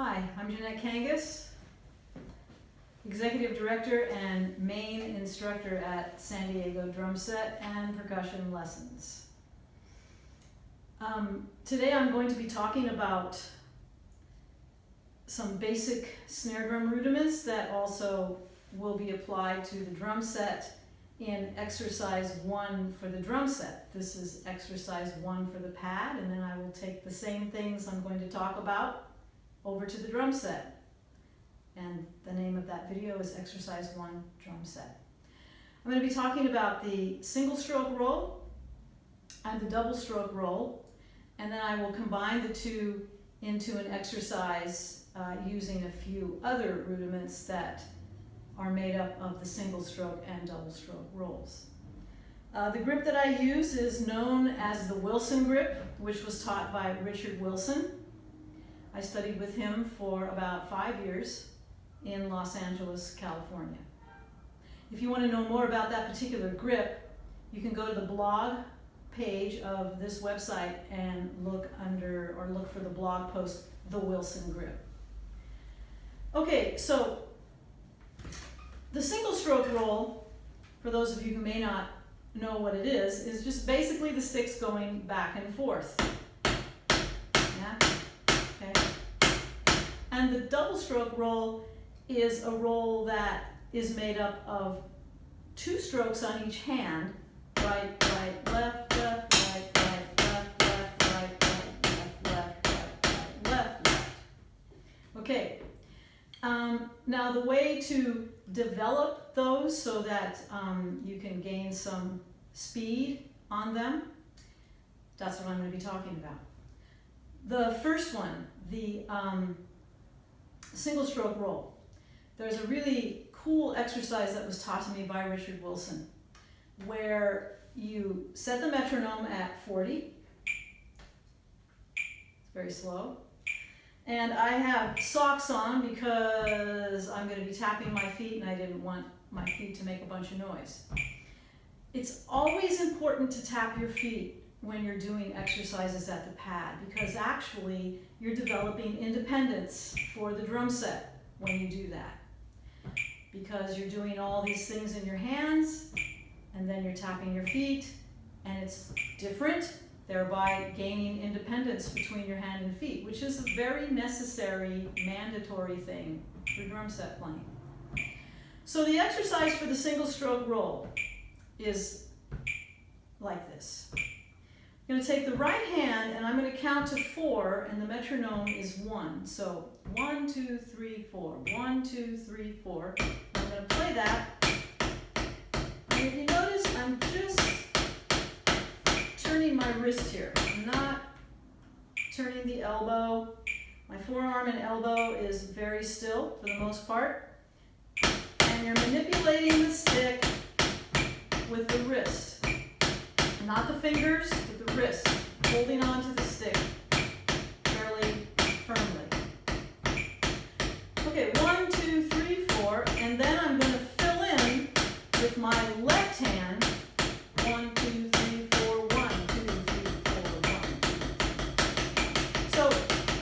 Hi, I'm Jeanette Kangas, Executive Director and Main Instructor at San Diego Drum Set and Percussion Lessons. Today I'm going to be talking about some basic snare drum rudiments that also will be applied to the drum set in exercise 1 for the drum set. This is exercise 1 for the pad, and then I will take the same things I'm going to talk about over to the drum set. And the name of that video is exercise 1 drum set. I'm going to be talking about the single stroke roll and the double stroke roll, and then I will combine the two into an exercise using a few other rudiments that are made up of the single stroke and double stroke rolls. The grip that I use is known as the Wilson grip, which was taught by Richard Wilson. I studied with him for about 5 years in Los Angeles, California. If you want to know more about that particular grip, you can go to the blog page of this website and look for the blog post, The Wilson Grip. Okay, so the single stroke roll, for those of you who may not know what it is just basically the sticks going back and forth. Yeah? Okay. And the double stroke roll is a roll that is made up of 2 strokes on each hand, right, right, left, left, right, right, left, left, right, right, left, left, right, left, left. Okay. Now the way to develop those so that you can gain some speed on them, that's what I'm going to be talking about. The first one, the single stroke roll. There's a really cool exercise that was taught to me by Richard Wilson where you set the metronome at 40. It's very slow. And I have socks on because I'm going to be tapping my feet and I didn't want my feet to make a bunch of noise. It's always important to tap your feet when you're doing exercises at the pad because actually you're developing independence for the drum set when you do that. Because you're doing all these things in your hands and then you're tapping your feet and it's different, thereby gaining independence between your hand and feet, which is a very necessary, mandatory thing for drum set playing. So the exercise for the single stroke roll is like this. I'm going to take the right hand and I'm going to count to 4 and the metronome is 1. So 1, 2, 3, 4. 1, 2, 3, 4. I'm going to play that. And if you notice, I'm just turning my wrist here. I'm not turning the elbow. My forearm and elbow is very still for the most part. And you're manipulating the stick with the wrist. Not the fingers, but the wrist. Holding on to the stick fairly firmly. Okay, 1, 2, 3, 4. And then I'm going to fill in with my left hand. 1, 2, 3, 4, 1, 2, 3, 4, 1. So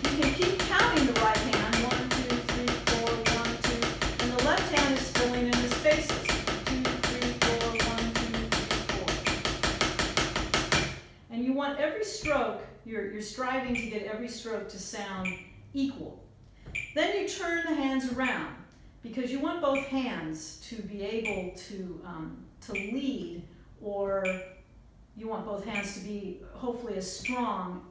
you can keep counting the right hand, 1, 2, 3, 4, 1, 2, and the left hand is filling in the spaces. 2, 3, 4, 1, 2, 3, 4. And you want every stroke, you're striving to get every stroke to sound equal. Then you turn the hands around because you want both hands to be able to lead, or you want both hands to be hopefully as strong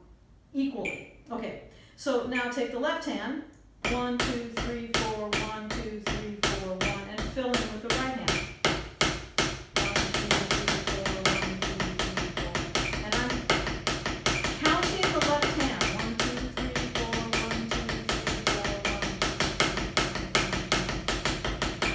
equally. Okay, so now take the left hand, 1, 2, 3, 4, 1, 2, 3, 4, 1, and fill in with the right hand. 1, 2, 3, 4, 1, 2, 3, 4. And I'm counting the left hand. 1, 2, 3, 4, 1, 2, 3, 4, 1, 2, 3, 4.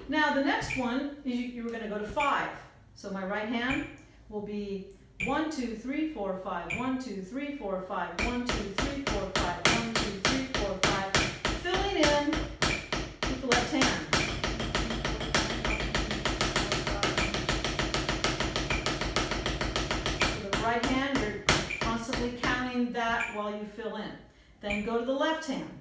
Now the next one is you're going to go to 5. So my right hand will be 1, 2, 3, 4, 5, 1, 2, 3, 4, 5, 1, 2, 3, 4, 5, 1, 2, 3, 4, 5, filling in with the left hand. So the right hand, you're constantly counting that while you fill in. Then go to the left hand.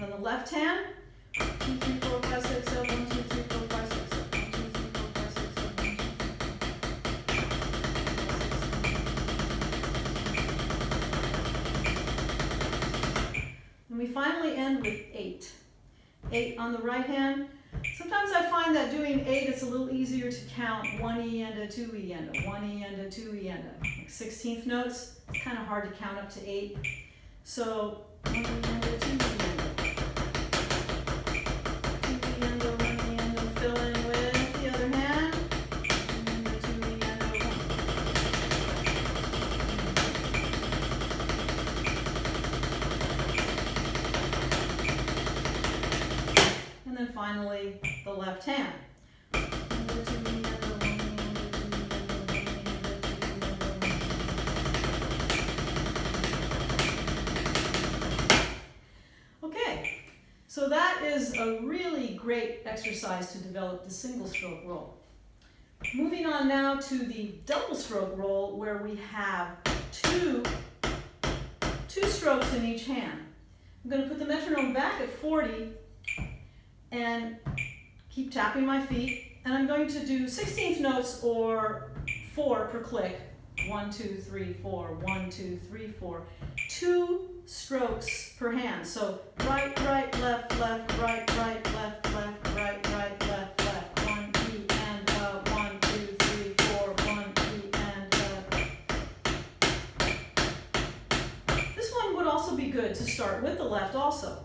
Then the left hand. 1, 2, 3, 4, 5, 6, 7, 1, 2, 3, 4, 5, 6, 7, 1, 2, 3, 4, 5, 6, 7, 1, 2, 3, 4, 5, 6, 7. And we finally end with 8. 8 on the right hand. Sometimes I find that doing 8, it's a little easier to count 1 E and a 2 E and a 1 E and a 2 E and a. Like 16th notes, it's kind of hard to count up to 8. So 1 E and a 2 E and a. 2 E and a, 1 E and a, fill in with the other hand. 1 E and a, 2 E and a, 1. And then finally, the left hand. Okay, so that is a really great exercise to develop the single stroke roll. Moving on now to the double stroke roll, where we have two strokes in each hand. I'm going to put the metronome back at 40 and keep tapping my feet, and I'm going to do 16th notes or 4 per click. 1, 2, 3, 4, 1, 2, 3, 4. 2 strokes per hand. So right, right, left, left, right, right, left, left, right, right, left, left. 1 E and 1, 2, 3, 4, 1 E and This one would also be good to start with the left also.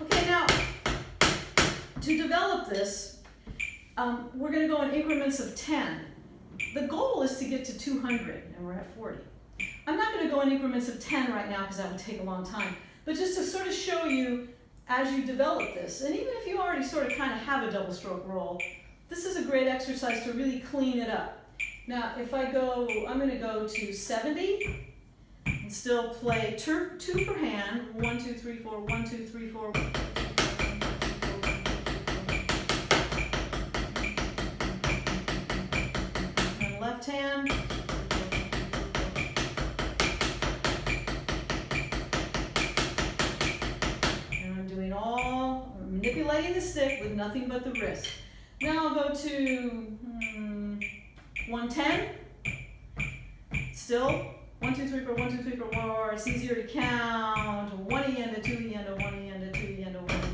Okay, now to develop this, we're going to go in increments of 10. The goal is to get to 200, and we're at 40. I'm not going to go in increments of 10 right now because that would take a long time, but just to sort of show you as you develop this, and even if you already sort of kind of have a double stroke roll, this is a great exercise to really clean it up. Now, if I go, I'm going to go to 70 and still play 2 per hand. 1, 2, 3, 4, 1, 2, 3, 4. Left hand. And I'm doing manipulating the stick with nothing but the wrist. Now I'll go to 110. Still 1, 2, 3, 4, 1, 2, 3, 4, 4. It's easier to count. 1 E and a 2 E and a 1 E and a 2 E and a 1 E and a.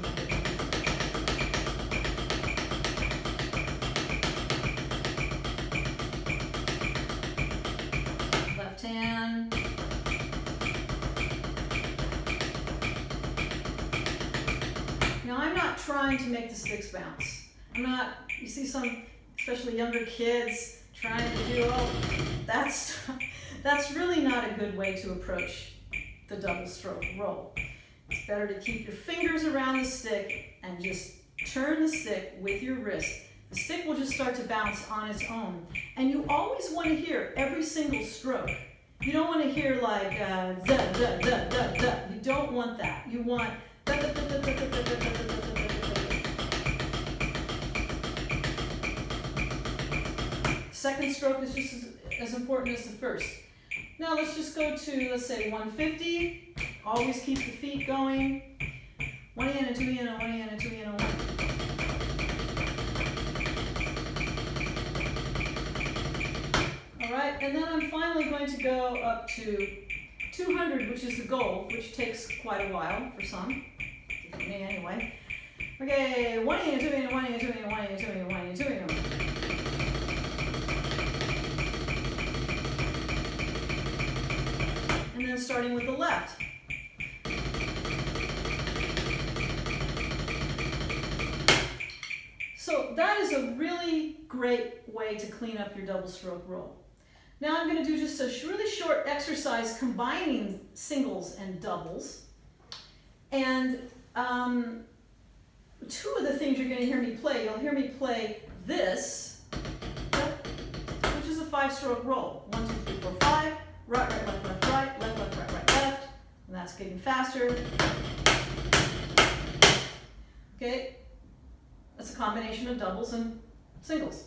Hand. Now I'm not trying to make the sticks bounce. You see some, especially younger kids, trying to do, that's really not a good way to approach the double stroke roll. It's better to keep your fingers around the stick and just turn the stick with your wrist. The stick will just start to bounce on its own. And you always want to hear every single stroke. You don't want to hear like da da da da da. You don't want that. You want da da da da da da da da da. Second stroke is just as important as the first. Now let's just go to, let's say 150. Always keep the feet going. 1 in and 2 in and 1 in and 2 in and 1. All right, and then I'm finally going to go up to 200, which is the goal, which takes quite a while for some, for me anyway. Okay, 1 in and 2 in and 1 in and 2 in and 1 in and 2 in and 1 in and 2 in and 1. And then starting with the left. So that is a really great way to clean up your double stroke roll. Now I'm going to do just a really short exercise combining singles and doubles. And two of the things you're going to hear me play, you'll hear me play this, which is a 5-stroke roll. 1, 2, 3, 4, 5, right, right, left, left, right, left, left, right, right, left. And that's getting faster. Okay, that's a combination of doubles and singles.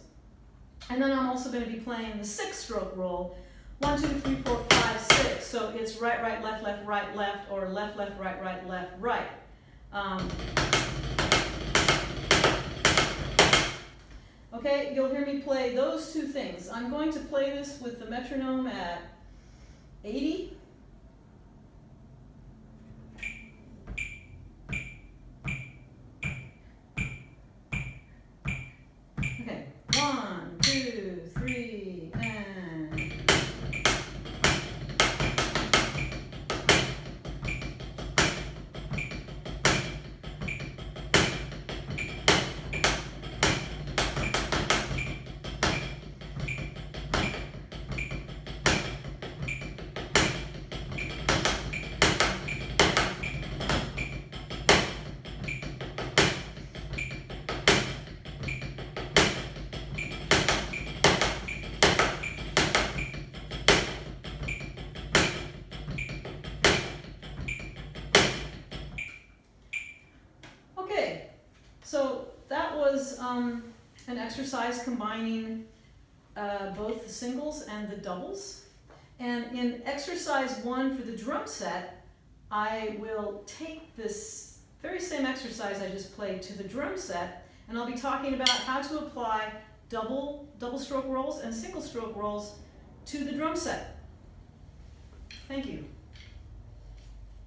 And then I'm also going to be playing the 6-stroke roll. 1, 2, 3, 4, 5, 6. So it's right, right, left, left, right, left, or left, left, right, right, left, right. Okay, you'll hear me play those two things. I'm going to play this with the metronome at 80. Okay, 1, 2, 3, and... So that was an exercise combining both the singles and the doubles. And in exercise 1 for the drum set, I will take this very same exercise I just played to the drum set, and I'll be talking about how to apply double stroke rolls and single stroke rolls to the drum set. Thank you.